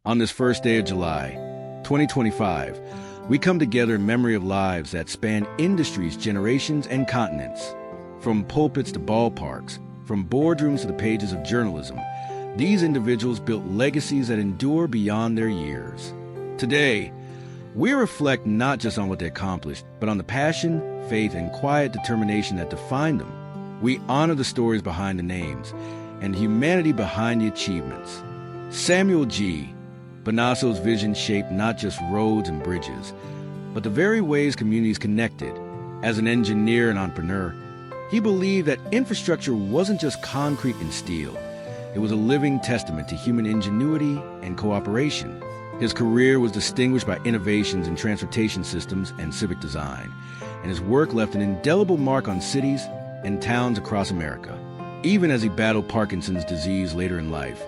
On this first day of July, 2025, we come together in memory of lives that span industries, generations, and continents. From pulpits to ballparks, from boardrooms to the pages of journalism, these individuals built legacies that endure beyond their years. Today, we reflect not just on what they accomplished, but on the passion, faith, and quiet determination that defined them. We honor the stories behind the names and humanity behind the achievements. Samuel G. Bonasso's vision shaped not just roads and bridges, but the very ways communities connected. As an engineer and entrepreneur, he believed that infrastructure wasn't just concrete and steel. It was a living testament to human ingenuity and cooperation. His career was distinguished by innovations in transportation systems and civic design, and his work left an indelible mark on cities and towns across America. Even as he battled Parkinson's disease later in life,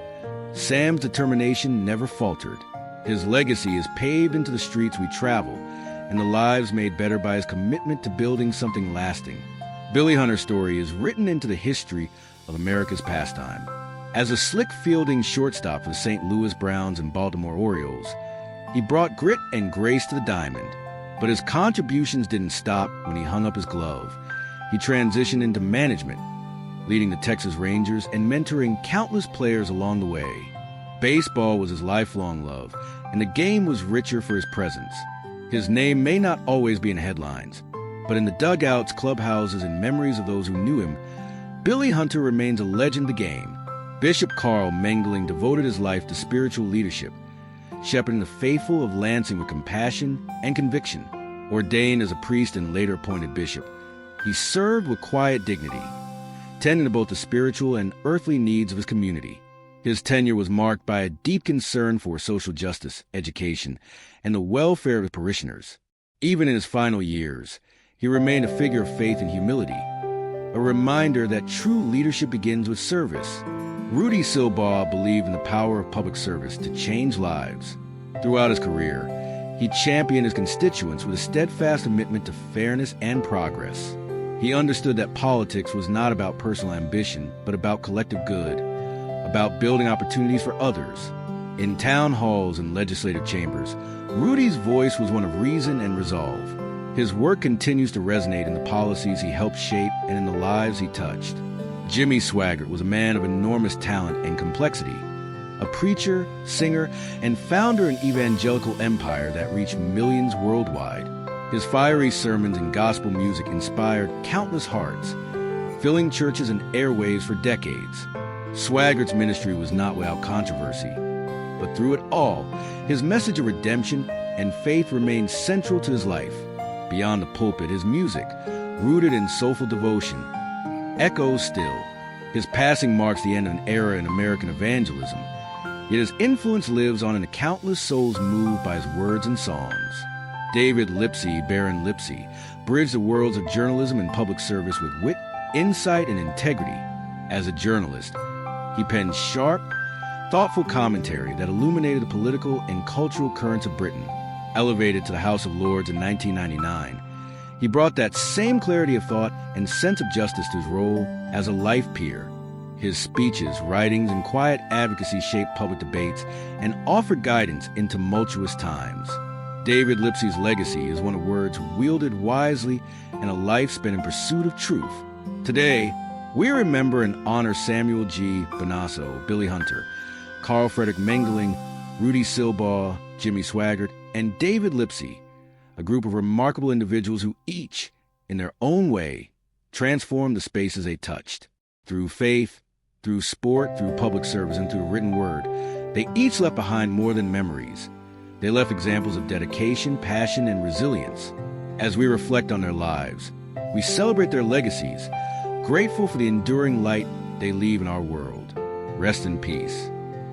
Sam's determination never faltered. His legacy is paved into the streets we travel, and the lives made better by his commitment to building something lasting. Billy Hunter's story is written into the history of America's pastime. As a slick-fielding shortstop for the St. Louis Browns and Baltimore Orioles, he brought grit and grace to the diamond. But his contributions didn't stop when he hung up his glove. He transitioned into management, leading the Texas Rangers and mentoring countless players along the way. Baseball was his lifelong love, and the game was richer for his presence. His name may not always be in headlines, but in the dugouts, clubhouses, and memories of those who knew him, Billy Hunter remains a legend of the game. Bishop Carl Mengling devoted his life to spiritual leadership, shepherding the faithful of Lansing with compassion and conviction. Ordained as a priest and later appointed bishop, he served with quiet dignity, tending to both the spiritual and earthly needs of his community. His tenure was marked by a deep concern for social justice, education, and the welfare of his parishioners. Even in his final years, he remained a figure of faith and humility, a reminder that true leadership begins with service. Rudy Silbaugh believed in the power of public service to change lives. Throughout his career, he championed his constituents with a steadfast commitment to fairness and progress. He understood that politics was not about personal ambition, but about collective good, about building opportunities for others. In town halls and legislative chambers, Rudy's voice was one of reason and resolve. His work continues to resonate in the policies he helped shape and in the lives he touched. Jimmy Swaggart was a man of enormous talent and complexity, a preacher, singer, and founder of an evangelical empire that reached millions worldwide. His fiery sermons and gospel music inspired countless hearts, filling churches and airwaves for decades. Swaggart's ministry was not without controversy, but through it all, his message of redemption and faith remained central to his life. Beyond the pulpit, his music, rooted in soulful devotion, echoes still. His passing marks the end of an era in American evangelism, yet his influence lives on in countless souls moved by his words and songs. David Lipsey, Baron Lipsey, bridged the worlds of journalism and public service with wit, insight, and integrity. As a journalist, he penned sharp, thoughtful commentary that illuminated the political and cultural currents of Britain. Elevated to the House of Lords in 1999, he brought that same clarity of thought and sense of justice to his role as a life peer. His speeches, writings, and quiet advocacy shaped public debates and offered guidance in tumultuous times. David Lipsey's legacy is one of words wielded wisely and a life spent in pursuit of truth. Today, we remember and honor Samuel G. Bonasso, Billy Hunter, Carl Frederick Mengling, Rudy Silbaugh, Jimmy Swaggart, and David Lipsey, a group of remarkable individuals who each, in their own way, transformed the spaces they touched. Through faith, through sport, through public service, and through written word, they each left behind more than memories. They left examples of dedication, passion, and resilience. As we reflect on their lives, we celebrate their legacies, grateful for the enduring light they leave in our world. Rest in peace.